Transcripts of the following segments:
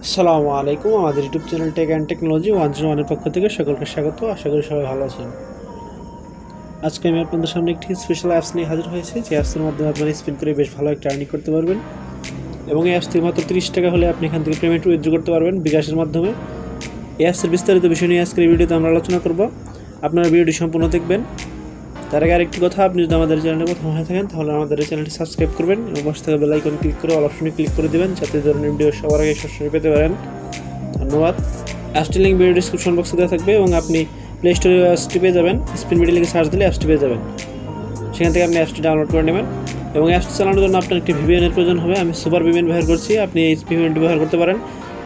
আসসালামু আলাইকুম। আমাদের YouTube channel tech and technology 101 এর পক্ষ থেকে সকলকে স্বাগত। আশা করি সবাই ভালো আছেন। আজকে আমি আপনাদের সামনে একটি স্পেশাল অ্যাপস নিয়ে হাজির হয়েছি, যে অ্যাপসের মাধ্যমে আপনারা স্পিন করে বেশ ভালো একটা আর্নিং করতে পারবেন। এবং এই অ্যাপস থেকে মাত্র 30 টাকা হলে আপনি এখান থেকে পেমেন্ট উইথড্র করতে পারবেন বিকাশের মাধ্যমে। এই অ্যাপসের বিস্তারিত বিষয় নিয়ে আজকের এই ভিডিওতে আমরা আলোচনা করব। আপনারা ভিডিওটি সম্পূর্ণ দেখবেন। তার আগে আরেকটি কথা, আপনি যদি আমাদের চ্যানেলে প্রথম হয়ে থাকেন তাহলে আমাদের এই চ্যানেলটি সাবস্ক্রাইব করবেন এবং পাশে থাকা বেল আইকন ক্লিক করে অল অপশনে ক্লিক করে দেবেন, যাতে এই ধরনের ভিডিও সবার আগে সরাসরি পেতে পারেন। ধন্যবাদ। অ্যাপসটি লিঙ্ক ভিডিও ডিসক্রিপশন বক্সে দেওয়া থাকবে এবং আপনি প্লে স্টোরে অ্যাপসটি পেয়ে যাবেন। স্পিন মিডি লিখে সার্চ দিলে অ্যাপসটি পেয়ে যাবেন, সেখান থেকে আপনি অ্যাপসটি ডাউনলোড করে নেবেন। এবং অ্যাপসটি চালানোর জন্য আপনার একটি ভিপিএনের প্রয়োজন হবে। আমি সুপার ভিপিএন ব্যবহার করছি, আপনি এই ভিপিএনটি ব্যবহার করতে পারেন।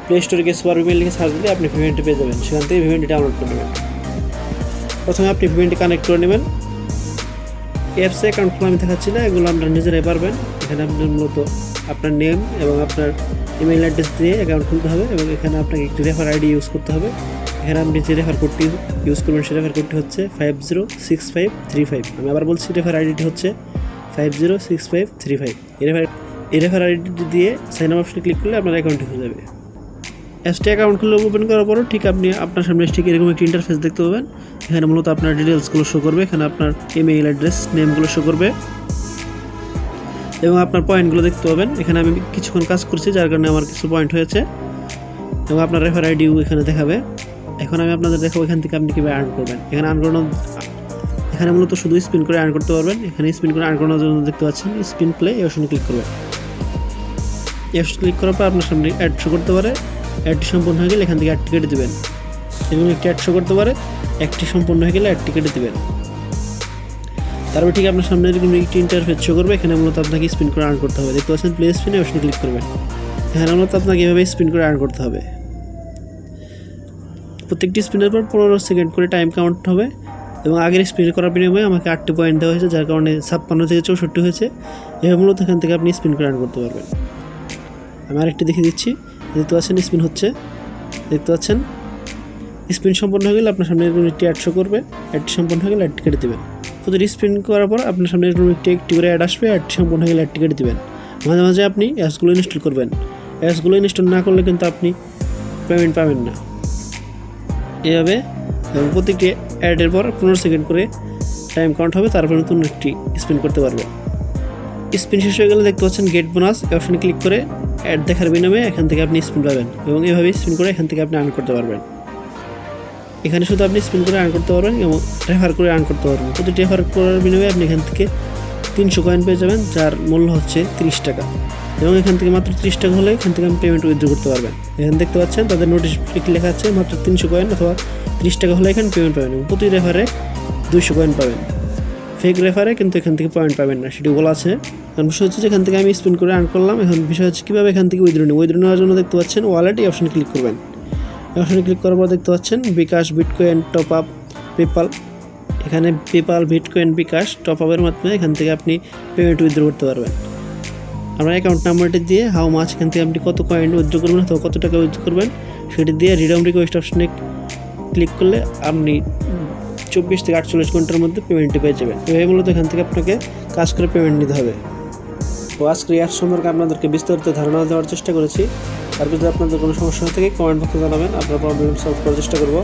প্লে স্টোরে গিয়ে সুপার ভিপিএন লিখে সার্চ দিলে আপনি ভিপিএনটি পেয়ে যাবেন, সেখান থেকে ভিপিএনটি ডাউনলোড করে নেবেন। প্রথমে আপনি ভিপিএনটি কানেক্ট করে নেবেন। অ্যাপসে অ্যাকাউন্ট খোলা আমি দেখাচ্ছি না, এগুলো আপনারা নিজেরাই পারবেন। এখানে আপনি মূলত আপনার নেম এবং আপনার ইমেল অ্যাড্রেস দিয়ে অ্যাকাউন্ট খুলতে হবে এবং এখানে আপনাকে একটি রেফার আইডি ইউজ করতে হবে। এখানে আপনি যে রেফার কোডটি ইউজ করবেন সেই রেফার কোডটি হচ্ছে 506535। আমি আবার বলছি, রেফার আইডিটি হচ্ছে 506535। এই রেফার আইডিটি দিয়ে সাইন আপ অপশনে ক্লিক করলে আপনার অ্যাকাউন্টটি হয়ে যাবে। অ্যাপসটি অ্যাকাউন্ট খুলে ওপেন করার পরও ঠিক আপনি আপনার সামনে ঠিক এরকম একটি ইন্টারফেস দেখতে পাবেন। এখানে মূলত আপনার ডিটেলসগুলো শো করবে, এখানে আপনার ইমেইল অ্যাড্রেস নেমগুলো শো করবে এবং আপনার পয়েন্টগুলো দেখতে পাবেন। এখানে আমি কিছুক্ষণ কাজ করছি, যার কারণে আমার কিছু পয়েন্ট হয়েছে এবং আপনার রেফার আইডিও এখানে দেখাবে। এখন আমি আপনাদের দেখাবো এখান থেকে আপনি কীভাবে আর্ন করবেন। এখানে মূলত শুধু স্পিন করে আর্ন করতে পারবেন। এখানে স্পিন করে আর্ন করার জন্য দেখতে পাচ্ছেন স্পিন প্লে, এই অপশনে ক্লিক করবেন। এই অপশনে ক্লিক করার পর আপনার সামনে অ্যাড শো করতে পারে। অ্যাডটি সম্পূর্ণ হয়ে গেলে এখান থেকে অ্যাডটি কেটে দেবেন এবং একটি অ্যাড শো করতে পারে। একটি সম্পূর্ণ হয়ে গেলে অ্যাডটি কেটে দেবেন। তারপর ঠিক আপনার সামনে এরকম একটি ইন্টারফেস শো করবে। এখানে মূলত আপনাকে স্পিন করে আর্ন করতে হবে। দেখতে পাচ্ছেন প্লে স্পিনে অপশনে ক্লিক করবেন। এখানে মূলত আপনাকে এভাবে স্পিন করে আর্ন করতে হবে। প্রত্যেকটি স্পিনের পর 15 সেকেন্ড করে টাইম কাউন্ট হবে এবং আগের স্পিন করার বিনিময়ে আমাকে 8টি পয়েন্ট দেওয়া হয়েছে, যার কারণে 56 থেকে 64 হয়েছে। এভাবে মূলত এখান থেকে আপনি স্পিন করে আর্ন করতে পারবেন। আমি আরেকটি দেখিয়ে দিচ্ছি। দেখতে পাচ্ছেন স্পিন হচ্ছে, দেখতে পাচ্ছেন স্পিন সম্পন্ন হয়ে গেলে আপনার সামনে এরকম একটি অ্যাড শো করবে। অ্যাডটি সম্পন্ন হয়ে গেলে অ্যাডটি কেটে দেবেন। প্রতিটি স্পিন করার পর আপনার সামনে এরকম একটি করে অ্যাড আসবে। অ্যাডটি সম্পন্ন হয়ে গেলে অ্যাডটি কেটে দেবেন। মাঝে মাঝে আপনি অ্যাপসগুলো ইনস্টল করবেন। অ্যাপসগুলো ইনস্টল না করলে কিন্তু আপনি পেমেন্ট পাবেন না। এভাবে এবং প্রত্যেকটি অ্যাডের পর 15 সেকেন্ড করে টাইম কাউন্ট হবে, তারপর নতুন একটি স্পিন করতে পারবেন। স্পিন শেষ হয়ে গেলে দেখতে পাচ্ছেন গেট বোনাস, অপশনে ক্লিক করে অ্যাড দেখার বিনিময়ে এখান থেকে আপনি স্পিন পাবেন এবং এভাবে স্পিন করে এখান থেকে আপনি আর্ন করতে পারবেন। এখানে শুধু আপনি স্পিন করে আর্ন করতে পারবেন এবং রেফার করে আর্ন করতে পারবেন। প্রতিটি রেফার করার বিনিময়ে আপনি এখান থেকে 300 কয়েন পেয়ে যাবেন, যার মূল্য হচ্ছে 30 টাকা। এবং এখান থেকে মাত্র 30 টাকা হলে এখান থেকে আপনি পেমেন্ট উইথড্র করতে পারবেন। এখানে দেখতে পাচ্ছেন তাদের নোটিশ লেখা আছে মাত্র 300 কয়েন অথবা 30 টাকা হলে এখানে পেমেন্ট পাবেন এবং প্রতি রেফারে 200 কয়েন পাবেন। ফেক রেফারে কিন্তু এখান থেকে পয়েন্ট পাবেন না, সেটি বলা আছে। কারণ বিষয় হচ্ছে যে এখান থেকে আমি স্পিন করে আর্ন করলাম। এখন বিষয় হচ্ছে কীভাবে এখান থেকে উইথড্র নেওয়ার জন্য দেখতে পাচ্ছেন ওয়ালেট, এই অপশনে ক্লিক করবেন। এই অপশনে ক্লিক করার পর দেখতে পাচ্ছেন বিকাশ, বিটকয়েন, টপ আপ, পেপাল। এখানে পেপাল, বিটকয়েন, বিকাশ, টপ আপের মাধ্যমে এখান থেকে আপনি পেমেন্ট উইথড্র করতে পারবেন। আপনার অ্যাকাউন্ট নাম্বারটি দিয়ে হাউ মাছ এখান থেকে আপনি কত কয়েন উইথড্র করবেন অথবা কত টাকা উইথড্র করবেন সেটি দিয়ে রিডাম রিকোয়েস্ট অপশনে ক্লিক করলে আপনি 24 থেকে 48 ঘন্টার মধ্যে পেমেন্টটি পেয়ে যাবেন। এভাবে মূলত এখান থেকে আপনাকে কাজ করে পেমেন্ট নিতে হবে। তো আজকে এই অ্যাপস সম্পর্কে আপনাদেরকে বিস্তারিত ধারণা দেওয়ার চেষ্টা করেছি। আর যদি আপনাদের কোনো সমস্যা থেকে কমেন্ট বক্সে জানাবেন, আপনার প্রবলেম সলভ করার চেষ্টা করব।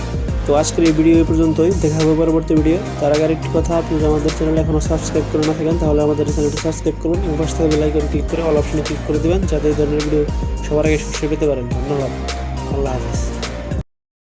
তো আজকের এই ভিডিও এই পর্যন্তই, দেখা হবে পরবর্তী ভিডিও। তার আগে আরেকটি কথা, আপনি যদি আমাদের চ্যানেলে এখনও সাবস্ক্রাইব করে না থাকেন তাহলে আমাদের চ্যানেলটি সাবস্ক্রাইব করুন এবং পাশে থাকা বেল আইকন ক্লিক করে অল অপশনে ক্লিক করে দেবেন, যাতে এই ধরনের ভিডিও সবার আগে সরাসরি পেতে পারেন। ধন্যবাদ। আল্লাহ হাফেজ।